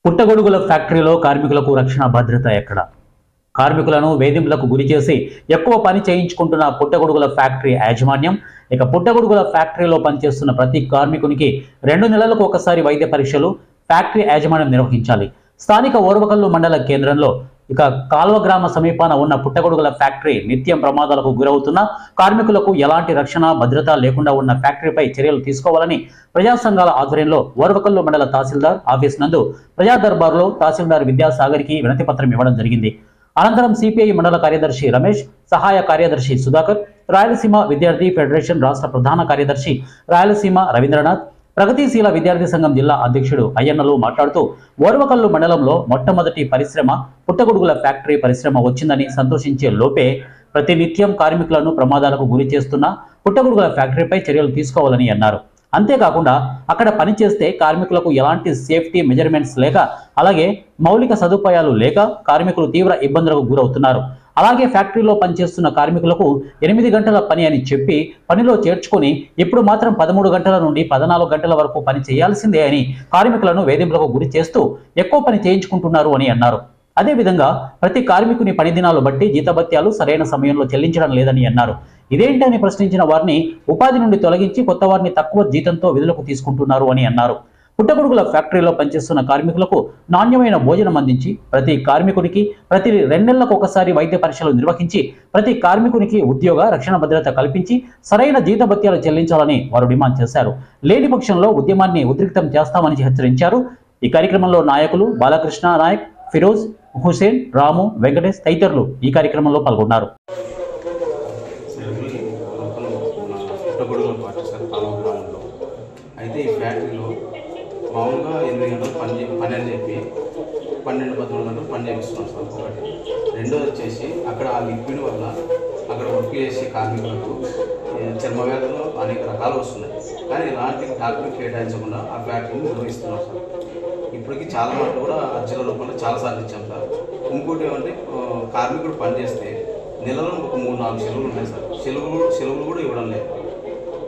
పుట్టగొడుగుల ఫ్యాక్టరీలో కార్మికులకు రక్షణ భద్రత ఎక్కడ? కార్మికులను వేధింపులకు గురిచేసి ఎక్కువ పని చేయించుకుంటున్న పుట్టగొడుగుల ఫ్యాక్టరీ యాజమాన్యం పుట్టగొడుగుల ఫ్యాక్టరీలో పనిచేస్తున్న ప్రతి కార్మికునికి 2 నెలలకు ఒకసారి వైద్య పరీక్షలు ఫ్యాక్టరీ యాజమాన్యం నిర్వహించాలి. స్థానిక ఓర్వకల్లు మండల కేంద్రంలో కాల్వ గ్రామ సమీపాన ఉన్న పుట్టగొడుగుల ఫ్యాక్టరీ నిత్యం ప్రమాదాలకు గురవుతున్న కార్మికులకు ఎలాంటి రక్షణ భద్రత లేకుండా ఉన్న ఫ్యాక్టరీపై చర్యలు తీసుకోవాలని ప్రజా సంఘాల ఆధ్వర్యంలో ఓర్వకల్లు మండల తహసీల్దార్ ఆఫీస్ నందు ప్రజా దర్బార్లో తహసీల్దార్ విద్యాసాగర్కి వినతి పత్రం ఇవ్వడం జరిగింది. అనంతరం సిపిఐ మండల కార్యదర్శి రమేష్, సహాయ కార్యదర్శి సుధాకర్, రాయలసీమ విద్యార్థి ఫెడరేషన్ రాష్ట్ర ప్రధాన కార్యదర్శి రాయలసీమ రవీంద్రనాథ్, ప్రగతిశీల విద్యార్థి సంఘం జిల్లా అధ్యక్షుడు అయ్యన్నలు మాట్లాడుతూ ఓర్వకల్లు మండలంలో మొట్టమొదటి పరిశ్రమ పుట్టగొడుగుల ఫ్యాక్టరీ పరిశ్రమ వచ్చిందని సంతోషించే లోపే ప్రతినిత్యం కార్మికులను ప్రమాదాలకు గురి చేస్తున్న పుట్టగొడుగుల ఫ్యాక్టరీపై చర్యలు తీసుకోవాలని అన్నారు. అంతేకాకుండా అక్కడ పనిచేస్తే కార్మికులకు ఎలాంటి సేఫ్టీ మెజర్మెంట్స్ లేక, అలాగే మౌలిక సదుపాయాలు లేక కార్మికులు తీవ్ర ఇబ్బందులకు గురవుతున్నారు. అలాగే ఫ్యాక్టరీలో పనిచేస్తున్న కార్మికులకు 8 గంటల పని అని చెప్పి పనిలో చేర్చుకొని ఇప్పుడు మాత్రం 13 గంటల నుండి 14 గంటల వరకు పని చేయాల్సిందే అని కార్మికులను వేధింపులకు గురి చేస్తూ ఎక్కువ పని చేయించుకుంటున్నారు అని అన్నారు. అదేవిధంగా ప్రతి కార్మికుని పని దినాలు బట్టి జీతభత్యాలు సరైన సమయంలో చెల్లించడం లేదని అన్నారు. ఇదేంటని ప్రశ్నించిన వారిని ఉపాధి నుండి తొలగించి కొత్త వారిని తక్కువ జీతంతో విధులకు తీసుకుంటున్నారు అని అన్నారు. పుట్టగొడుగుల ఫ్యాక్టరీలో పనిచేస్తున్న కార్మికులకు నాణ్యమైన భోజనం అందించి ప్రతి కార్మికునికి ప్రతి 2 నెలలకు ఒకసారి వైద్య పరీక్షలు నిర్వహించి ప్రతి కార్మికునికి ఉద్యోగ రక్షణ భద్రత కల్పించి సరైన జీతభత్యాలు చెల్లించాలని వారు డిమాండ్ చేశారు. లేని పక్షంలో ఉద్యమాన్ని ఉద్రిక్తం చేస్తామని హెచ్చరించారు. ఈ కార్యక్రమంలో నాయకులు బాలకృష్ణ నాయక్, ఫిరోజ్, హుసేన్, రాము, వెంకటేష్ తదితరులు ఈ కార్యక్రమంలో పాల్గొన్నారు. అయితే ఈ ఫ్యాక్టరీలో మామూలుగా 8 గంటలు పని అని చెప్పి 12-13 గంటలు పని చేపిస్తున్నాం సార్. ఒకటి. రెండోది వచ్చేసి అక్కడ ఆ లిక్విడ్ వల్ల అక్కడ వర్క్ చేసే కార్మికులకు చర్మ వ్యాధులు అనేక రకాలు వస్తున్నాయి. కానీ ఇలాంటి డాక్టర్ కేటాయించకుండా ఆ ఫ్యాక్టరీని నిర్వహిస్తున్నాం సార్. ఇప్పటికీ చాలా మటుకు కూడా అర్జీల రూపంలో చాలాసార్లు ఇచ్చాం సార్. ఇంకోటి ఏమంటే కార్మికుడు పని చేస్తే నెలలో ఒక 3-4 సెలవులు ఉన్నాయి సార్. సెలవులు కూడా ఇవ్వడం లేదు.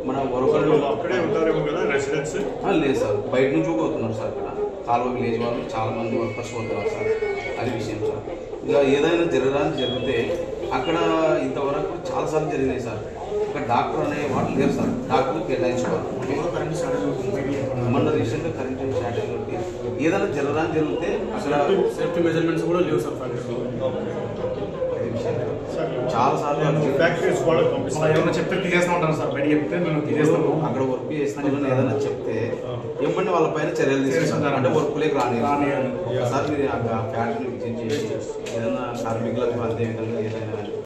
మన ఓర్వకల్లు అక్కడే ఉంటారేమో కదా రెసిడెన్స్? లేదు సార్, బయట నుంచి పోతున్నారు సార్. అక్కడ కాలువ విలేజ్ వాళ్ళు చాలామంది వర్కర్స్ పోతున్నారు సార్. అది విషయం సార్. ఇలా ఏదైనా జరిగితే అక్కడ ఇంతవరకు చాలాసార్లు జరిగినాయి సార్. ఇక్కడ డాక్టర్ అనే వాళ్ళు లేరు సార్. డాక్టర్లు కేటాయించుకోవాలి. మన రీసెంట్గా కరెంట్ షార్టేజ్ బట్టి ఏదైనా జరిగితే అక్కడ సేఫ్టీ మెజర్మెంట్స్ కూడా లేవు సార్ ఫ్యాక్టరీలో. చాలాసార్లు ఏమైనా చెప్తే తీసేస్తూ ఉంటాను సార్. బయట చెప్తే మేము తీసేస్తాము. అక్కడ వర్క్ చేస్తామని ఏదైనా చెప్తే ఏమంటే వాళ్ళ పైన చర్యలు తీసుకుంటారు. అంటే వర్క్లేకి రాని ఒకసారి మీరు ఆ ఫ్యాక్టరీని విజిట్ చేసి ఏదైనా కార్మికులకు అదే విధంగా ఏదైనా